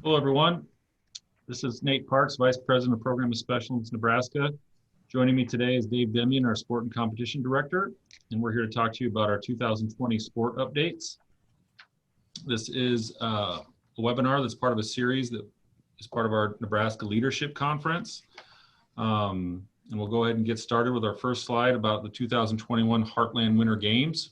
Hello, everyone. This is Nate Parks, Vice President of Program of Special Olympics Nebraska. Joining me today is Dave Demian, our Sport and Competition Director, and we're here to talk to you about our 2020 sport updates. This is a webinar that's part of a series that is part of our Nebraska Leadership Conference. And we'll go ahead and get started with our first slide about the 2021 Heartland Winter Games.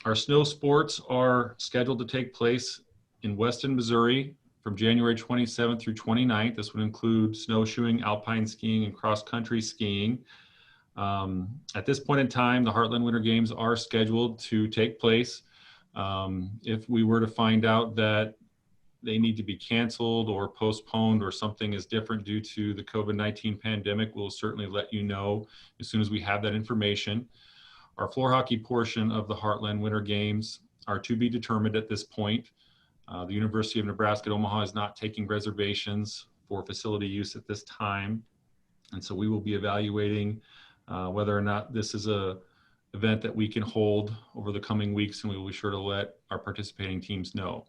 Our snow sports are scheduled to take place in Weston, Missouri from January 27th through 29th. This would include snowshoeing, alpine skiing, and cross-country skiing. At this point in time, the Heartland Winter Games are scheduled to take place. If we were to find out that they need to be canceled or postponed or something is different due to the COVID-19 pandemic, we'll certainly let you know as soon as we have that information. Our floor hockey portion of the Heartland Winter Games are to be determined at this point. The University of Nebraska at Omaha is not taking reservations for facility use at this time. And so we will be evaluating whether or not this is an event that we can hold over the coming weeks, and we will be sure to let our participating teams know.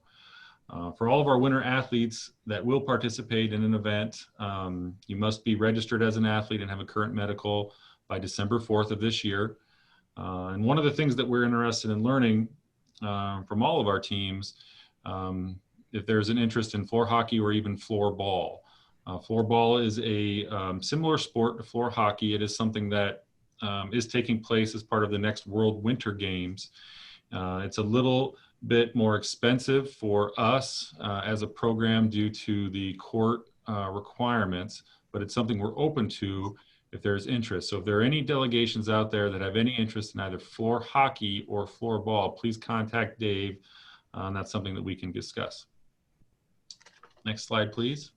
For all of our winter athletes that will participate in an event, you must be registered as an athlete and have a current medical by December 4th of this year. And one of the things that we're interested in learning from all of our teams, if there's an interest in floor hockey or even floor ball. Floor ball is a similar sport to floor hockey. It is something that is taking place as part of the next World Winter Games. It's a little bit more expensive for us as a program due to the court requirements, but it's something we're open to if there's interest. So if there are any delegations out there that have any interest in either floor hockey or floor ball, please contact Dave. And that's something that we can discuss. Next slide, please.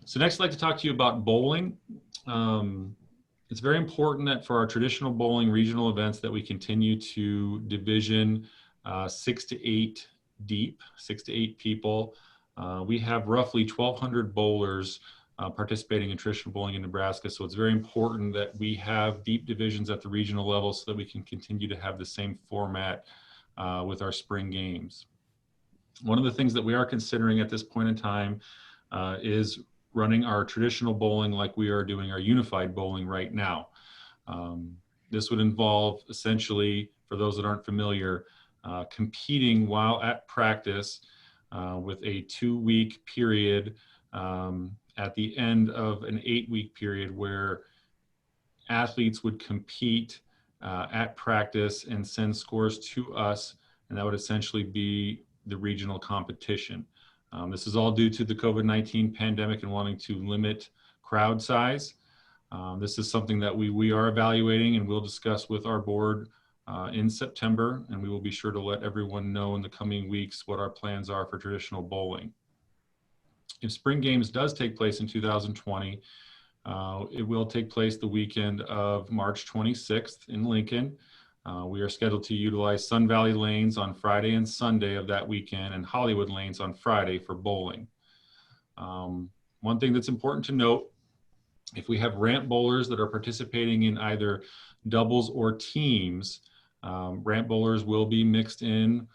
So next, I'd like to talk to you about bowling. It's very important that for our traditional bowling regional events that we continue to division 6 to 8 deep, 6 to 8 people. We have roughly 1,200 bowlers participating in traditional bowling in Nebraska. So it's very important that we have deep divisions at the regional level so that we can continue to have the same format with our spring games. One of the things that we are considering at this point in time is running our traditional bowling like we are doing our unified bowling right now. This would involve essentially, for those that aren't familiar, competing while at practice with a 2-week period at the end of an 8-week period where athletes would compete at practice and send scores to us, and that would essentially be the regional competition. This is all due to the COVID-19 pandemic and wanting to limit crowd size. This is something that we are evaluating and we'll discuss with our board in September, and we will be sure to let everyone know in the coming weeks what our plans are for traditional bowling. If Spring Games does take place in 2020, it will take place the weekend of March 26th in Lincoln. We are scheduled to utilize Sun Valley Lanes on Friday and Sunday of that weekend and Hollywood Lanes on Friday for bowling. One thing that's important to note, if we have ramp bowlers that are participating in either doubles or teams, ramp bowlers will be mixed in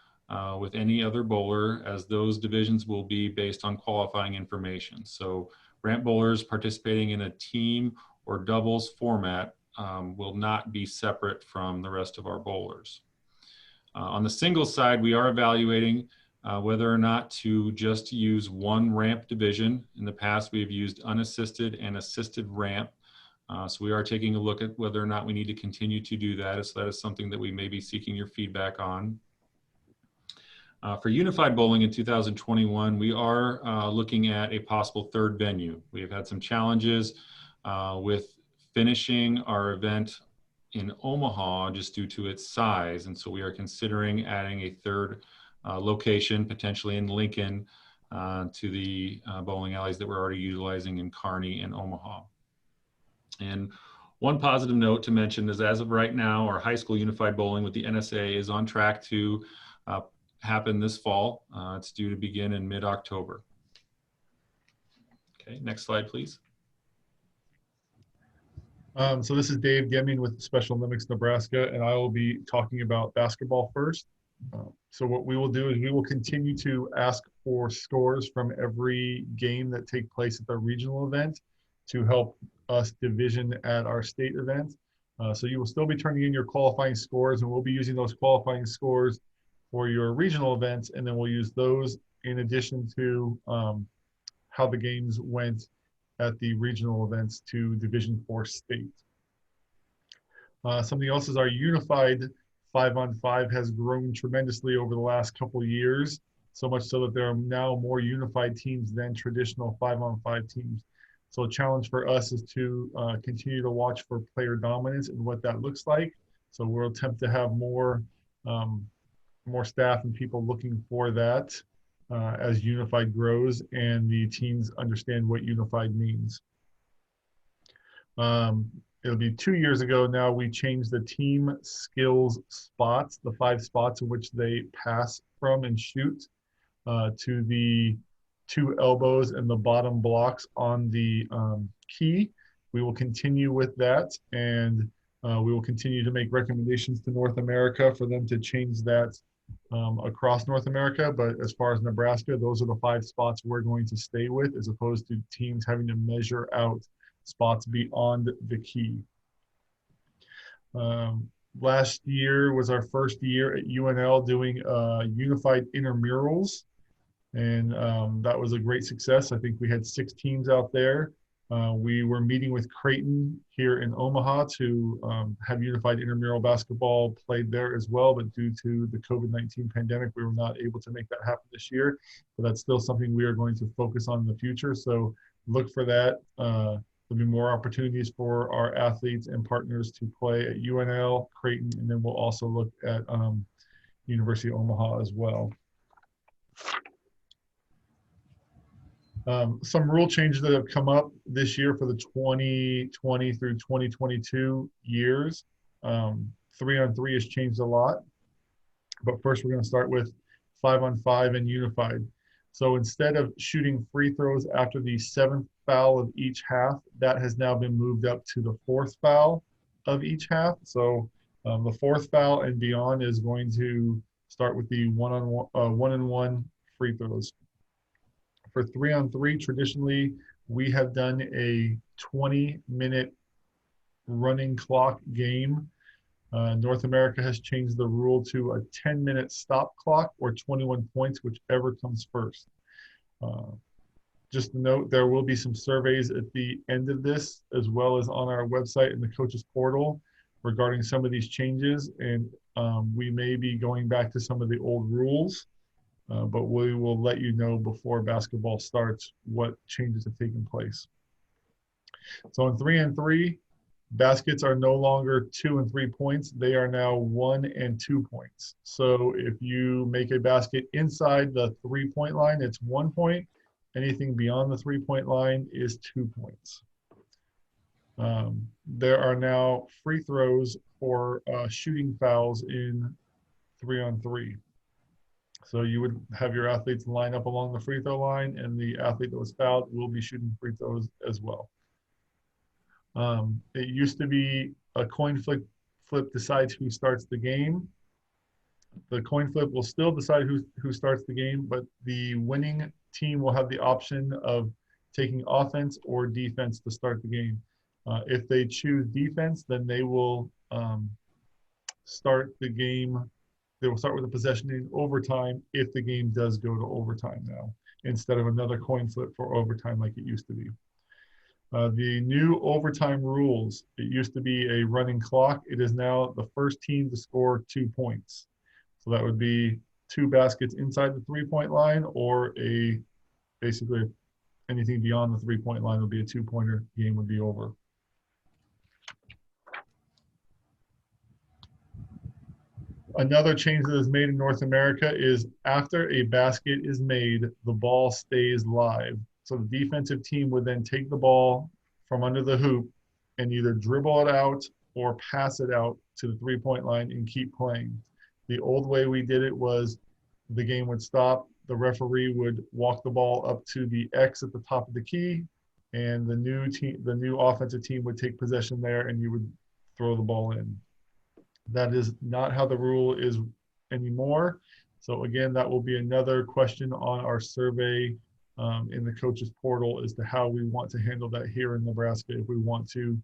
with any other bowler, as those divisions will be based on qualifying information. So ramp bowlers participating in a team or doubles format will not be separate from the rest of our bowlers. On the singles side, we are evaluating whether or not to just use one ramp division. In the past, we have used unassisted and assisted ramp. So we are taking a look at whether or not we need to continue to do that. So that is something that we may be seeking your feedback on. For unified bowling in 2021, we are looking at a possible third venue. We have had some challenges with finishing our event in Omaha just due to its size. And so we are considering adding a third location, potentially in Lincoln, to the bowling alleys that we're already utilizing in Kearney and Omaha. And one positive note to mention is, as of right now, our high school unified bowling with the NSA is on track to happen this fall. It's due to begin in mid-October. Okay, next slide, please. So this is Dave Demian with Special Olympics Nebraska, and I will be talking about basketball first. So what we will do is we will continue to ask for scores from every game that take place at the regional event to help us division at our state event. So you will still be turning in your qualifying scores, and we'll be using those qualifying scores for your regional events, and then we'll use those in addition to how the games went at the regional events to Division 4 state. Something else is our unified 5-on-5 has grown tremendously over the last couple of years, so much so that there are now more unified teams than traditional 5-on-5 teams. So a challenge for us is to continue to watch for player dominance and what that looks like. So we'll attempt to have more staff and people looking for that as unified grows and the teams understand what unified means. It'll be 2 years ago now, we changed the team skills spots, the 5 spots in which they pass from and shoot, to the 2 elbows and the bottom blocks on the key. We will continue with that, and we will continue to make recommendations to North America for them to change that across North America. But as far as Nebraska, those are the 5 spots we're going to stay with, as opposed to teams having to measure out spots beyond the key. Last year was our first year at UNL doing unified intramurals, and that was a great success. I think we had 6 teams out there. We were meeting with Creighton here in Omaha to have unified intramural basketball played there as well, but due to the COVID-19 pandemic, we were not able to make that happen this year. But that's still something we are going to focus on in the future. So look for that. There'll be more opportunities for our athletes and partners to play at UNL, Creighton, and then we'll also look at University of Omaha as well. Some rule changes that have come up this year for the 2020 through 2022 years. 3-on-3 has changed a lot, but first we're going to start with 5-on-5 and unified. So instead of shooting free throws after the 7th foul of each half, that has now been moved up to the 4th foul of each half. So the 4th foul and beyond is going to start with the one-on-one free throws. For 3-on-3, traditionally, we have done a 20-minute running clock game. North America has changed the rule to a 10-minute stop clock or 21 points, whichever comes first. Just to note, there will be some surveys at the end of this, as well as on our website and the coaches portal regarding some of these changes. And we may be going back to some of the old rules, but we will let you know before basketball starts what changes have taken place. So in 3-on-3, baskets are no longer 2 and 3 points. They are now 1 and 2 points. So if you make a basket inside the 3-point line, it's 1 point. Anything beyond the 3-point line is 2 points. There are now free throws for shooting fouls in 3-on-3. So you would have your athletes line up along the free throw line, and the athlete that was fouled will be shooting free throws as well. It used to be a coin flip decides who starts the game. The coin flip will still decide who starts the game, but the winning team will have the option of taking offense or defense to start the game. If they choose defense, then they will start the game. They will start with a possession in overtime if the game does go to overtime now, instead of another coin flip for overtime like it used to be. The new overtime rules, it used to be a running clock. It is now the first team to score 2 points. So that would be 2 baskets inside the 3-point line, or basically anything beyond the 3-point line would be a 2-pointer. Game would be over. Another change that is made in North America is after a basket is made, the ball stays live. So the defensive team would then take the ball from under the hoop and either dribble it out or pass it out to the 3-point line and keep playing. The old way we did it was the game would stop, the referee would walk the ball up to the X at the top of the key, and the new offensive team would take possession there, and you would throw the ball in. That is not how the rule is anymore. So again, that will be another question on our survey in the coaches portal as to how we want to handle that here in Nebraska. If we want to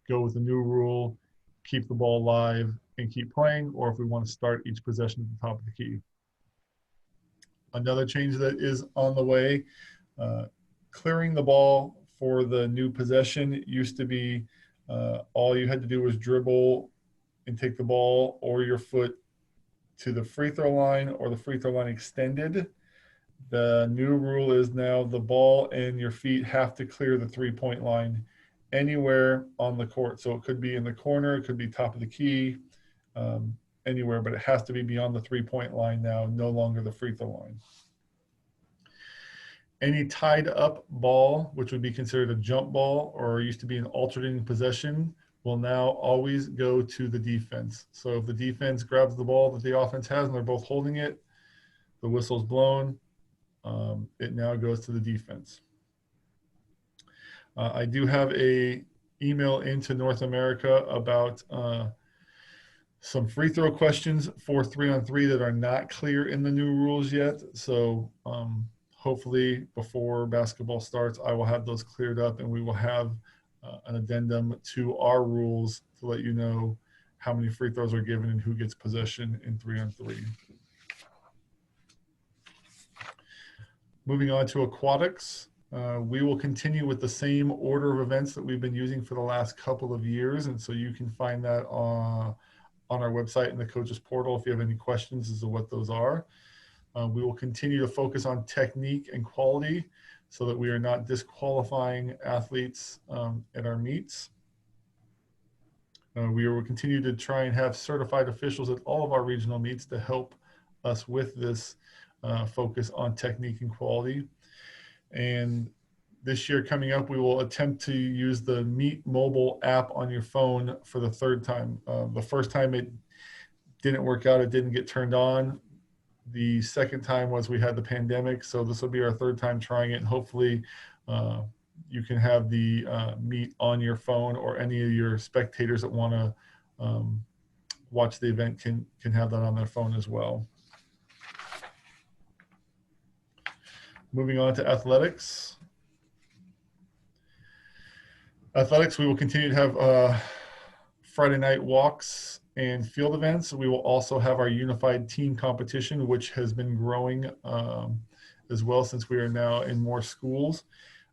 go with a new rule, keep the ball live and keep playing, or if we want to start each possession at the top of the key. Another change that is on the way, clearing the ball for the new possession used to be all you had to do was dribble and take the ball or your foot to the free throw line or the free throw line extended. The new rule is now the ball and your feet have to clear the 3-point line anywhere on the court. So it could be in the corner, it could be top of the key, anywhere, but it has to be beyond the 3-point line now, no longer the free throw line. Any tied up ball, which would be considered a jump ball or used to be an alternating possession, will now always go to the defense. So if the defense grabs the ball that the offense has and they're both holding it, the whistle's blown, it now goes to the defense. I do have a email into North America about some free throw questions for 3-on-3 that are not clear in the new rules yet. So hopefully before basketball starts, I will have those cleared up and we will have an addendum to our rules to let you know how many free throws are given and who gets possession in 3-on-3. Moving on to aquatics, we will continue with the same order of events that we've been using for the last couple of years. And so you can find that on our website in the coaches portal if you have any questions as to what those are. We will continue to focus on technique and quality so that we are not disqualifying athletes at our meets. We will continue to try and have certified officials at all of our regional meets to help us with this focus on technique and quality. And this year coming up, we will attempt to use the Meet mobile app on your phone for the 3rd time. The first time it didn't work out, it didn't get turned on. The second time was we had the pandemic, so this will be our 3rd time trying it. And hopefully you can have the Meet on your phone, or any of your spectators that want to watch the event can have that on their phone as well. Moving on to athletics. Athletics, we will continue to have Friday night walks and field events. We will also have our unified team competition, which has been growing as well since we are now in more schools.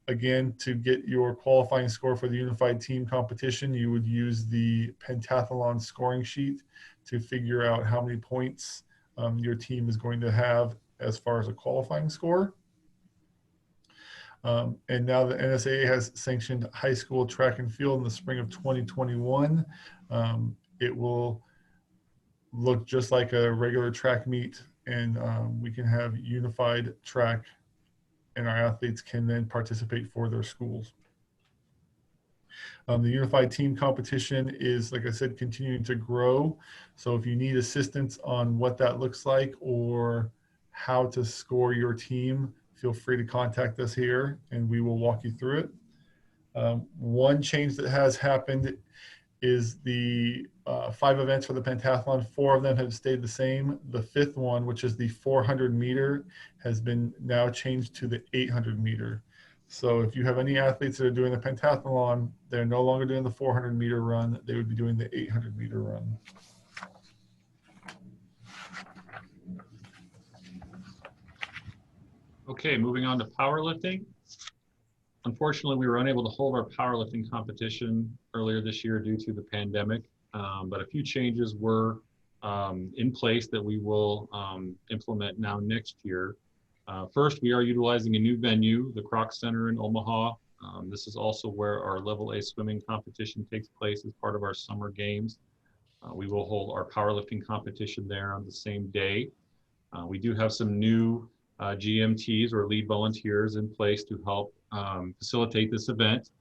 Again, to get your qualifying score for the unified team competition, you would use the pentathlon scoring sheet to figure out how many points your team is going to have as far as a qualifying score. And now the NSAA has sanctioned high school track and field in the spring of 2021. It will look just like a regular track meet, and we can have unified track, and our athletes can then participate for their schools. The unified team competition is, like I said, continuing to grow. So if you need assistance on what that looks like or how to score your team, feel free to contact us here and we will walk you through it. One change that has happened is the 5 events for the pentathlon. 4 of them have stayed the same. The 5th one, which is the 400 meter, has been now changed to the 800 meter. So if you have any athletes that are doing the pentathlon, they're no longer doing the 400 meter run. They would be doing the 800 meter run. Okay, moving on to powerlifting. Unfortunately, we were unable to hold our powerlifting competition earlier this year due to the pandemic, but a few changes were in place that we will implement now next year. First, we are utilizing a new venue, the Kroc Center in Omaha. This is also where our Level A swimming competition takes place as part of our summer games. We will hold our powerlifting competition there on the same day. We do have some new GMTs, or lead volunteers, in place to help facilitate this event.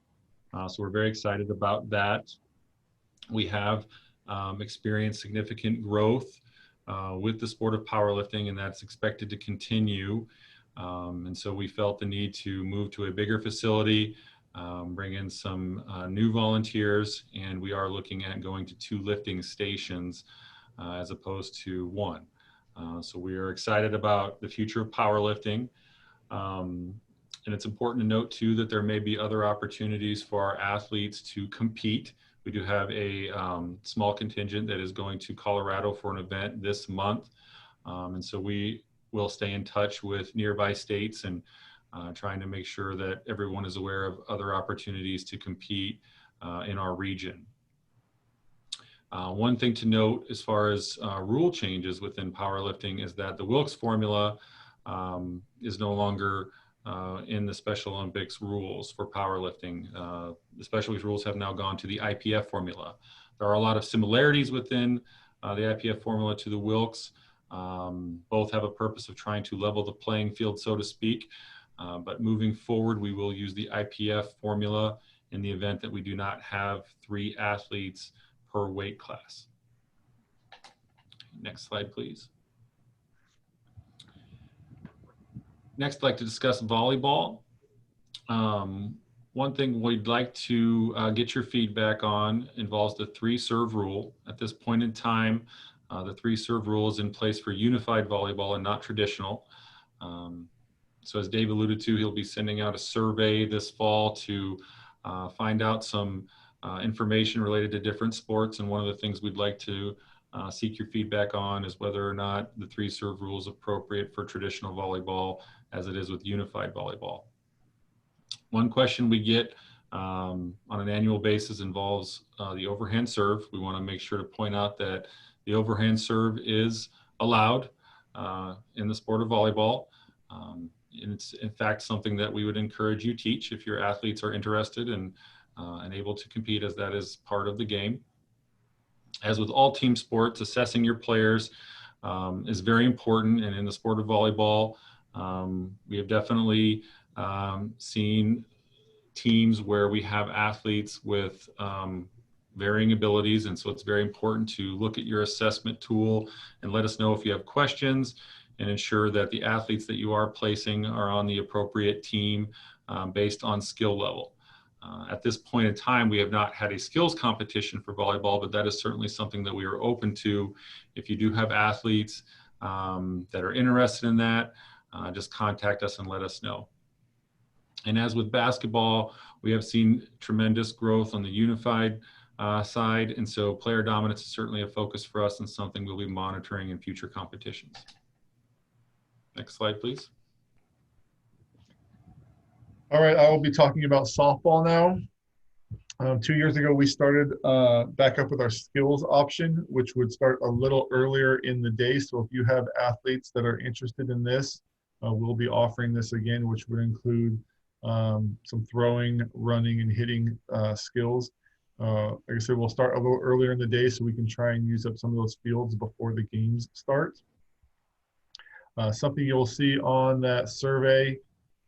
So we're very excited about that. We have experienced significant growth with the sport of powerlifting, and that's expected to continue. And so we felt the need to move to a bigger facility, bring in some new volunteers, and we are looking at going to 2 lifting stations as opposed to 1. So we are excited about the future of powerlifting. And it's important to note too that there may be other opportunities for our athletes to compete. We do have a small contingent that is going to Colorado for an event this month. And so we will stay in touch with nearby states and trying to make sure that everyone is aware of other opportunities to compete in our region. One thing to note as far as rule changes within powerlifting is that the Wilks formula is no longer in the Special Olympics rules for powerlifting. The Special Olympics rules have now gone to the IPF formula. There are a lot of similarities within the IPF formula to the Wilks. Both have a purpose of trying to level the playing field, so to speak. But moving forward, we will use the IPF formula in the event that we do not have 3 athletes per weight class. Next slide, please. Next, I'd like to discuss volleyball. One thing we'd like to get your feedback on involves the 3-serve rule. At this point in time, the 3-serve rule is in place for unified volleyball and not traditional. So as Dave alluded to, he'll be sending out a survey this fall to find out some information related to different sports. And one of the things we'd like to seek your feedback on is whether or not the 3-serve rule is appropriate for traditional volleyball as it is with unified volleyball. One question we get on an annual basis involves the overhand serve. We want to make sure to point out that the overhand serve is allowed in the sport of volleyball. And it's in fact something that we would encourage you teach if your athletes are interested and able to compete, as that is part of the game. As with all team sports, assessing your players is very important. And in the sport of volleyball, we have definitely seen teams where we have athletes with varying abilities. And so it's very important to look at your assessment tool and let us know if you have questions, and ensure that the athletes that you are placing are on the appropriate team based on skill level. At this point in time, we have not had a skills competition for volleyball, but that is certainly something that we are open to. If you do have athletes that are interested in that, just contact us and let us know. And as with basketball, we have seen tremendous growth on the unified side. And so player dominance is certainly a focus for us and something we'll be monitoring in future competitions. Next slide, please. All right, I will be talking about softball now. 2 years ago, we started back up with our skills option, which would start a little earlier in the day. So if you have athletes that are interested in this, we'll be offering this again, which would include some throwing, running, and hitting skills. Like I said, we'll start a little earlier in the day so we can try and use up some of those fields before the games start. Something you'll see on that survey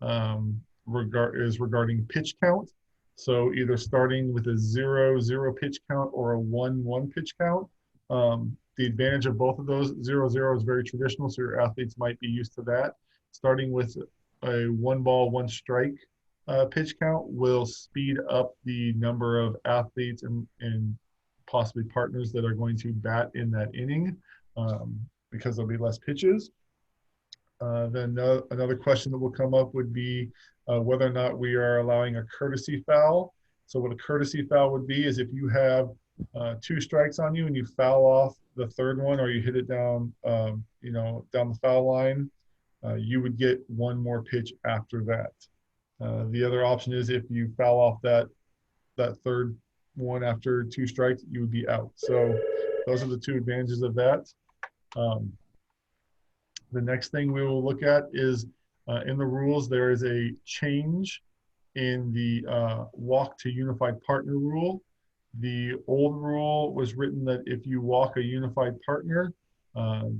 is regarding pitch count. So either starting with a 0-0 pitch count or a 1-1 pitch count. The advantage of both of those, 0-0 is very traditional, so your athletes might be used to that. Starting with a 1 ball, 1 strike pitch count will speed up the number of athletes and possibly partners that are going to bat in that inning because there'll be less pitches. Then another question that will come up would be whether or not we are allowing a courtesy foul. So what a courtesy foul would be is if you have 2 strikes on you and you foul off the 3rd one, or you hit it down, down the foul line, you would get 1 more pitch after that. The other option is if you foul off that 3rd one after 2 strikes, you would be out. So those are the 2 advantages of that. The next thing we will look at is in the rules, there is a change in the walk to unified partner rule. The old rule was written that if you walk a unified partner,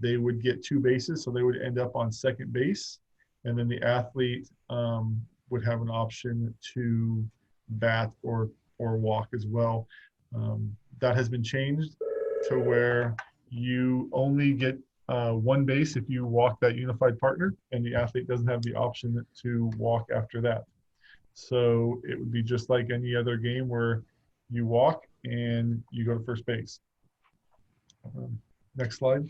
they would get 2 bases, so they would end up on 2nd base. And then the athlete would have an option to bat or walk as well. That has been changed to where you only get 1 base if you walk that unified partner, and the athlete doesn't have the option to walk after that. So it would be just like any other game where you walk and you go to 1st base. Next slide.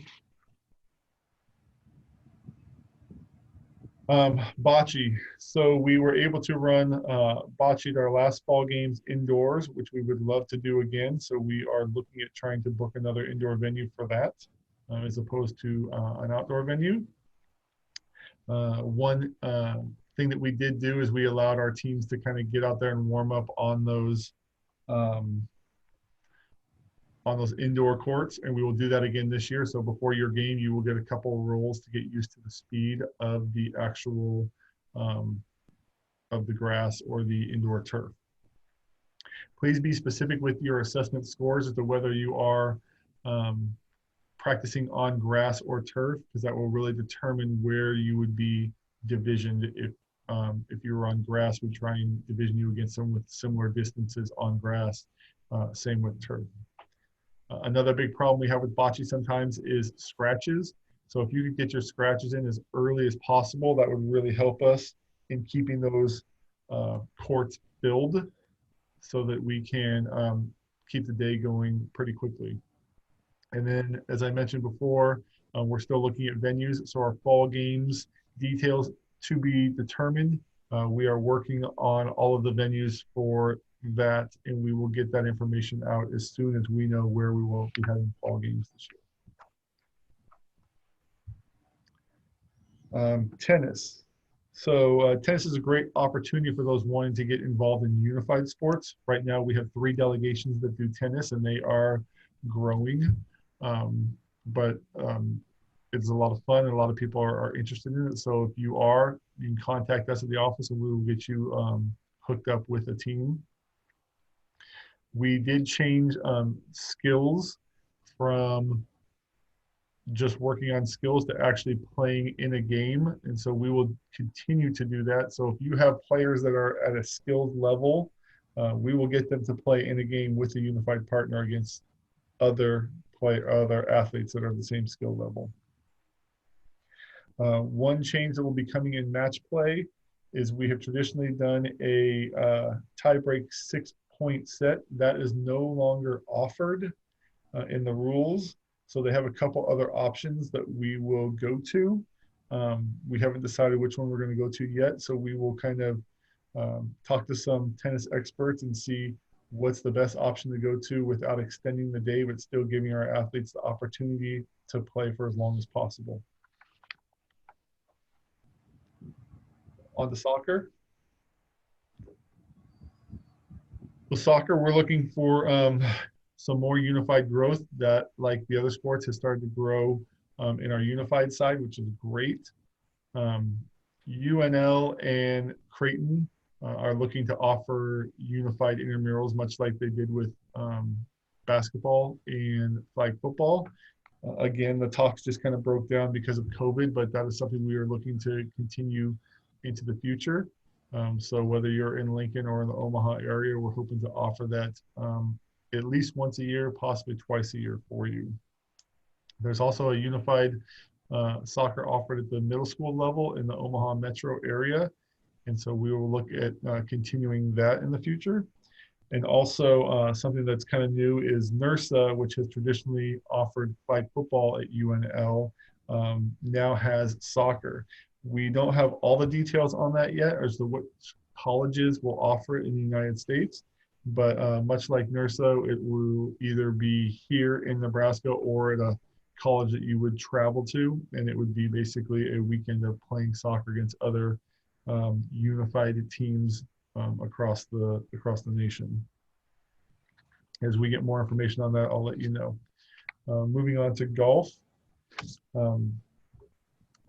Bocce. So we were able to run bocce at our last fall games indoors, which we would love to do again. So we are looking at trying to book another indoor venue for that, as opposed to an outdoor venue. One thing that we did do is we allowed our teams to kind of get out there and warm up um, on those indoor courts, and we will do that again this year. So before your game, you will get a couple of rolls to get used to the speed of the actual of the grass or the indoor turf. Please be specific with your assessment scores as to whether you are practicing on grass or turf, because that will really determine where you would be divisioned. If you were on grass, we try and division you against someone with similar distances on grass. Same with turf. Another big problem we have with bocce sometimes is scratches. So if you could get your scratches in as early as possible, that would really help us in keeping those courts filled so that we can keep the day going pretty quickly. And then, as I mentioned before, we're still looking at venues. So our fall games details to be determined. We are working on all of the venues for that, and we will get that information out as soon as we know where we will be having fall games this year. Tennis. So tennis is a great opportunity for those wanting to get involved in unified sports. Right now we have 3 delegations that do tennis, and they are growing. But it's a lot of fun, and a lot of people are interested in it. So if you are, you can contact us at the office, and we will get you hooked up with a team. We did change skills from just working on skills to actually playing in a game. And so we will continue to do that. So if you have players that are at a skilled level, we will get them to play in a game with a unified partner against other athletes that are the same skill level. One change that will be coming in match play is we have traditionally done a tie-break 6-point set. That is no longer offered in the rules. So they have a couple other options that we will go to. We haven't decided which one we're going to go to yet. So we will kind of talk to some tennis experts and see what's the best option to go to without extending the day, but still giving our athletes the opportunity to play for as long as possible. On to soccer. With soccer, we're looking for some more unified growth that, like the other sports, has started to grow in our unified side, which is great. UNL and Creighton are looking to offer unified intramurals, much like they did with basketball and flag football. Again, the talks just kind of broke down because of COVID, but that is something we are looking to continue into the future. So whether you're in Lincoln or in the Omaha area, we're hoping to offer that at least once a year, possibly twice a year for you. There's also a unified soccer offered at the middle school level in the Omaha metro area. And so we will look at continuing that in the future. And also something that's kind of new is NERSA, which has traditionally offered flag football at UNL, now has soccer. We don't have all the details on that yet as to what colleges will offer it in the United States. But much like NERSA, it will either be here in Nebraska or at a college that you would travel to. And it would be basically a weekend of playing soccer against other unified teams across the nation. As we get more information on that, I'll let you know. Moving on to golf.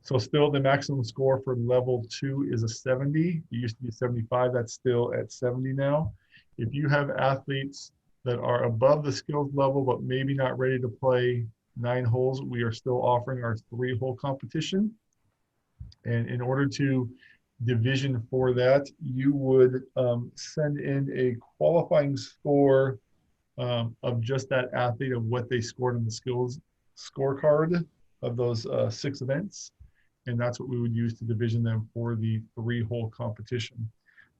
So still the maximum score for level 2 is a 70. It used to be 75. That's still at 70 now. If you have athletes that are above the skills level but maybe not ready to play 9 holes, we are still offering our 3-hole competition. And in order to division for that, you would send in a qualifying score of just that athlete, of what they scored on the skills scorecard of those 6 events. And that's what we would use to division them for the 3-hole competition.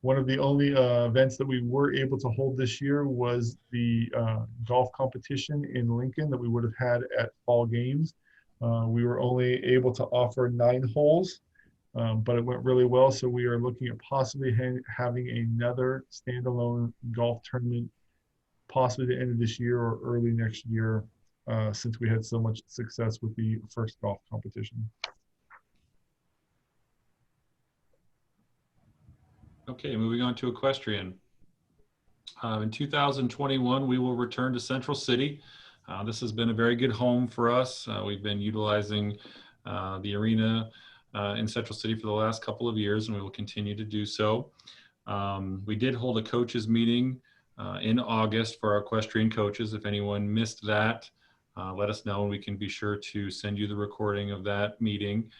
One of the only events that we were able to hold this year was the golf competition in Lincoln that we would have had at fall games. We were only able to offer 9 holes. but it went really well. So we are looking at possibly having another standalone golf tournament, possibly the end of this year or early next year, since we had so much success with the first golf competition. Okay, moving on to equestrian. In 2021, we will return to Central City. This has been a very good home for us. We've been utilizing the arena in Central City for the last couple of years, and we will continue to do so. We did hold a coaches meeting in August for our equestrian coaches. If anyone missed that, let us know and we can be sure to send you the recording of that meeting.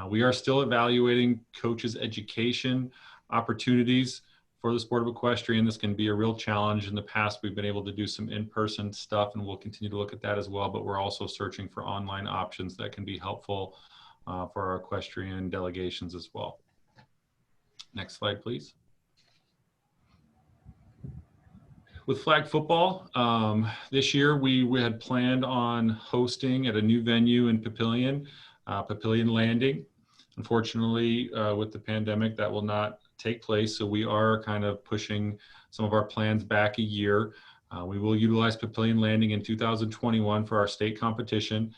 We are still evaluating coaches education opportunities for the sport of equestrian. This can be a real challenge. In the past, we've been able to do some in-person stuff, and we'll continue to look at that as well, but we're also searching for online options that can be helpful for our equestrian delegations as well. Next slide, please. With flag football, this year we had planned on hosting at a new venue in Papillion Landing. Unfortunately, with the pandemic, that will not take place, so we are kind of pushing some of our plans back a year. We will utilize Papillion Landing in 2021 for our state competition.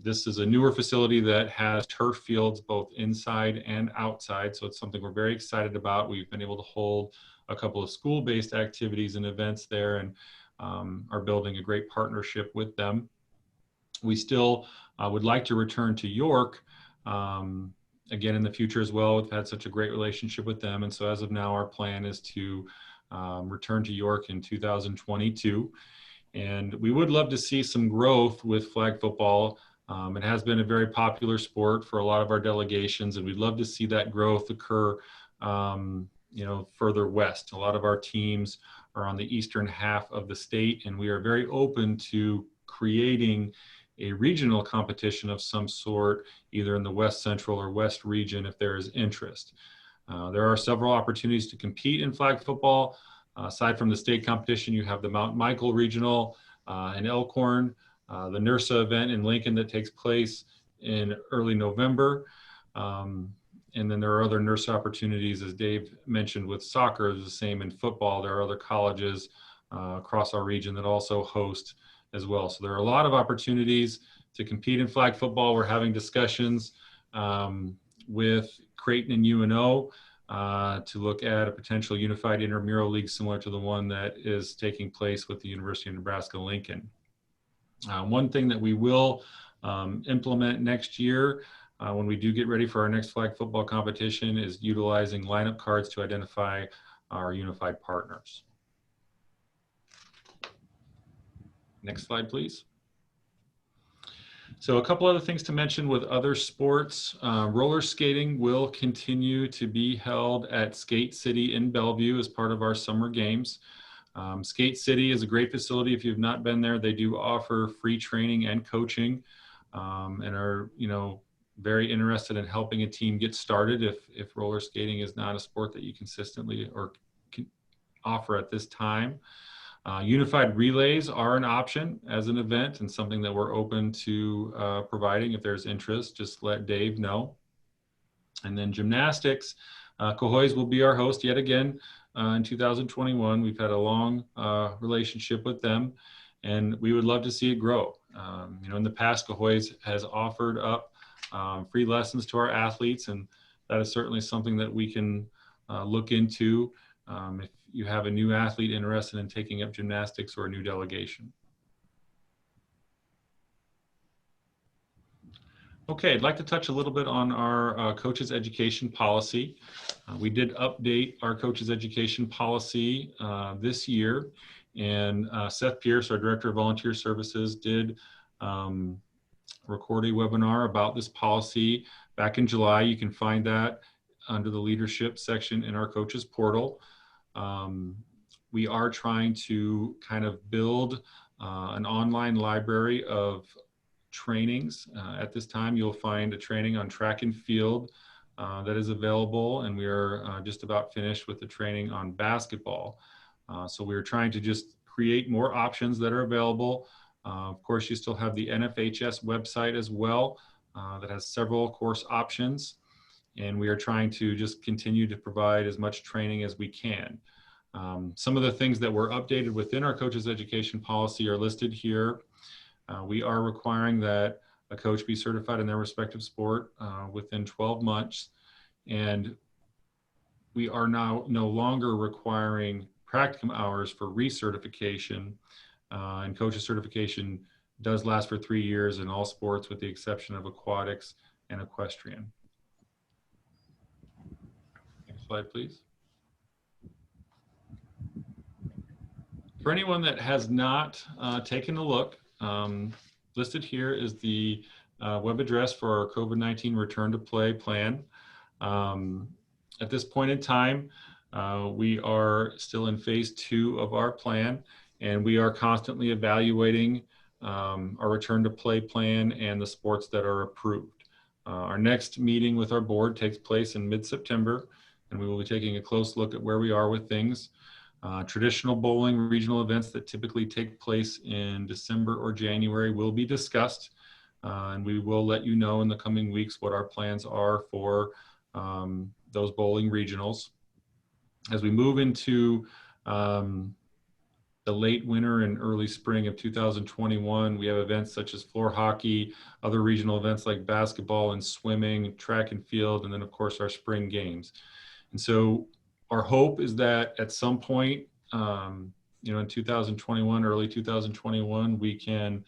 This is a newer facility that has turf fields both inside and outside, so it's something we're very excited about. We've been able to hold a couple of school-based activities and events there, and are building a great partnership with them. We still would like to return to York again in the future as well. We've had such a great relationship with them, and so as of now our plan is to return to York in 2022, and we would love to see some growth with flag football. It has been a very popular sport for a lot of our delegations, and we'd love to see that growth occur further west. A lot of our teams are on the eastern half of the state, and we are very open to creating a regional competition of some sort, either in the West Central or West region, if there is interest. There are several opportunities to compete in flag football. Aside from the state competition, you have the Mount Michael Regional in Elkhorn, the NERSA event in Lincoln that takes place in early November. And then there are other NERSA opportunities, as Dave mentioned, with soccer. Is the same in football. There are other colleges across our region that also host as well. So there are a lot of opportunities to compete in flag football. We're having discussions with Creighton and UNO to look at a potential unified intramural league similar to the one that is taking place with the University of Nebraska-Lincoln. One thing that we will implement next year when we do get ready for our next flag football competition is utilizing lineup cards to identify our unified partners. Next slide, please. So a couple other things to mention with other sports. Roller skating will continue to be held at Skate City in Bellevue as part of our summer games. Skate City is a great facility. If you've not been there, they do offer free training and coaching, and are very interested in helping a team get started if roller skating is not a sport that you consistently or can offer at this time. Unified relays are an option as an event and something that we're open to providing. If there's interest, just let Dave know. And then gymnastics, Cohoes will be our host yet again in 2021. We've had a long relationship with them, and we would love to see it grow. In the past, Cohoes has offered up free lessons to our athletes, and that is certainly something that we can look into if you have a new athlete interested in taking up gymnastics or a new delegation. Okay, I'd like to touch a little bit on our coaches education policy. We did update our coaches education policy this year, and Seth Pierce, our Director of Volunteer Services, did record a webinar about this policy back in July. You can find that under the leadership section in our coaches portal. We are trying to kind of build an online library of trainings. At this time, you'll find a training on track and field that is available, and we are just about finished with the training on basketball. So we're trying to just create more options that are available. Of course, you still have the NFHS website as well that has several course options. and we are trying to just continue to provide as much training as we can. Some of the things that were updated within our coaches education policy are listed here. We are requiring that a coach be certified in their respective sport within 12 months. And we are now no longer requiring practicum hours for recertification. And coaches certification does last for 3 years in all sports with the exception of aquatics and equestrian. Next slide, please. For anyone that has not taken a look, listed here is the web address for our COVID-19 return to play plan. At this point in time, we are still in phase 2 of our plan, and we are constantly evaluating our return to play plan and the sports that are approved. Our next meeting with our board takes place in mid-September, and we will be taking a close look at where we are with things. Traditional bowling regional events that typically take place in December or January will be discussed, and we will let you know in the coming weeks what our plans are for those bowling regionals. As we move into the late winter and early spring of 2021, we have events such as floor hockey, other regional events like basketball and swimming, track and field, and then of course our spring games. And so our hope is that at some point, in 2021, early 2021, we can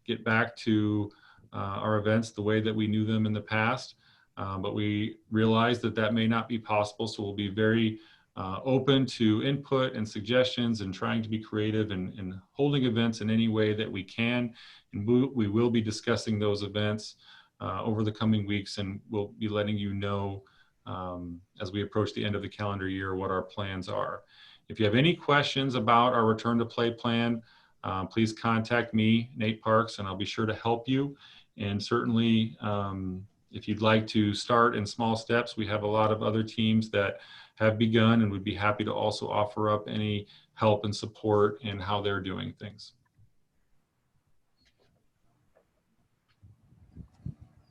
get back to our events the way that we knew them in the past. But we realize that that may not be possible. So we'll be very open to input and suggestions and trying to be creative and holding events in any way that we can. And we will be discussing those events over the coming weeks, and we'll be letting you know as we approach the end of the calendar year what our plans are. If you have any questions about our return to play plan, please contact me, Nate Parks, and I'll be sure to help you. And certainly, if you'd like to start in small steps, we have a lot of other teams that have begun and would be happy to also offer up any help and support in how they're doing things.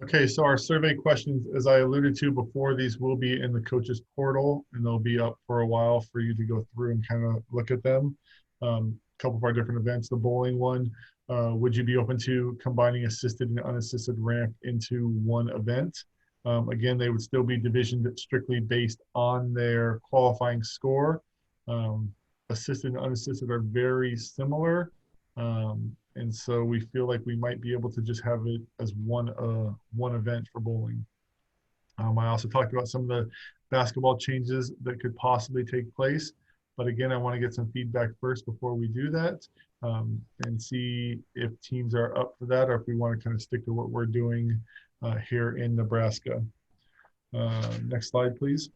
Okay, so our survey questions, as I alluded to before, these will be in the coaches portal, and they'll be up for a while for you to go through and kind of look at them. A couple of our different events, the bowling one, would you be open to combining assisted and unassisted ramp into one event? Again, they would still be divisioned strictly based on their qualifying score. Assisted and unassisted are very similar. And so we feel like we might be able to just have it as one event for bowling. I also talked about some of the basketball changes that could possibly take place. But again, I want to get some feedback first before we do that, and see if teams are up for that or if we want to kind of stick to what we're doing here in Nebraska. Next slide, please.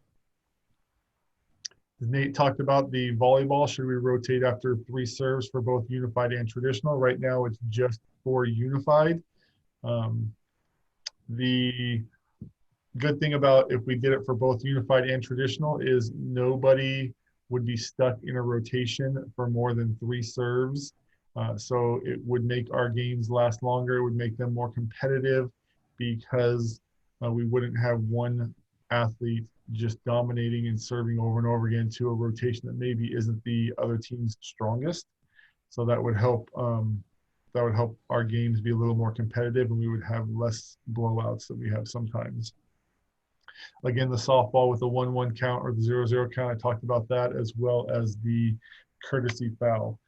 Nate talked about the volleyball. Should we rotate after 3 serves for both unified and traditional? Right now, it's just for unified. The good thing about if we did it for both unified and traditional is nobody would be stuck in a rotation for more than 3 serves. So it would make our games last longer. It would make them more competitive because we wouldn't have one athlete just dominating and serving over and over again to a rotation that maybe isn't the other team's strongest. So that would help our games be a little more competitive, and we would have less blowouts that we have sometimes. Again, the softball with the 1-1 count or the 0-0 count, I talked about that, as well as the courtesy foul.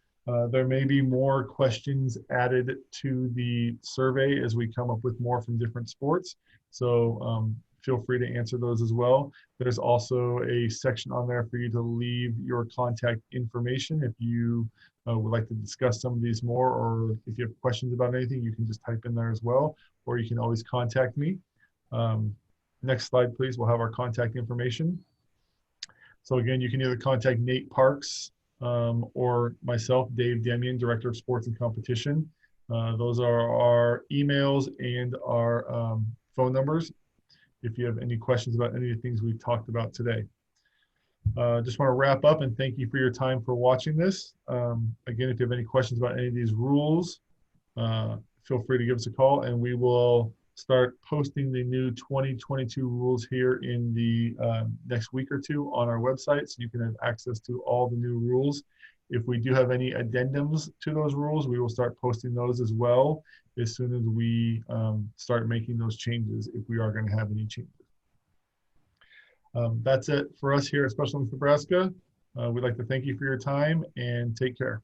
There may be more questions added to the survey as we come up with more from different sports. So feel free to answer those as well. There's also a section on there for you to leave your contact information if you would like to discuss some of these more, or if you have questions about anything, you can just type in there as well, or you can always contact me. Next slide, please. We'll have our contact information. So again, you can either contact Nate Parks or myself, Dave Demian, Director of Sports and Competition. Those are our emails and our phone numbers if you have any questions about any of the things we've talked about today. Just want to wrap up and thank you for your time for watching this. Again, if you have any questions about any of these rules, feel free to give us a call, and we will start posting the new 2022 rules here in the next week or two on our website, so you can have access to all the new rules. If we do have any addendums to those rules, we will start posting those as well as soon as we start making those changes, if we are going to have any changes. That's it for us here at Special Olympics Nebraska. We'd like to thank you for your time, and take care.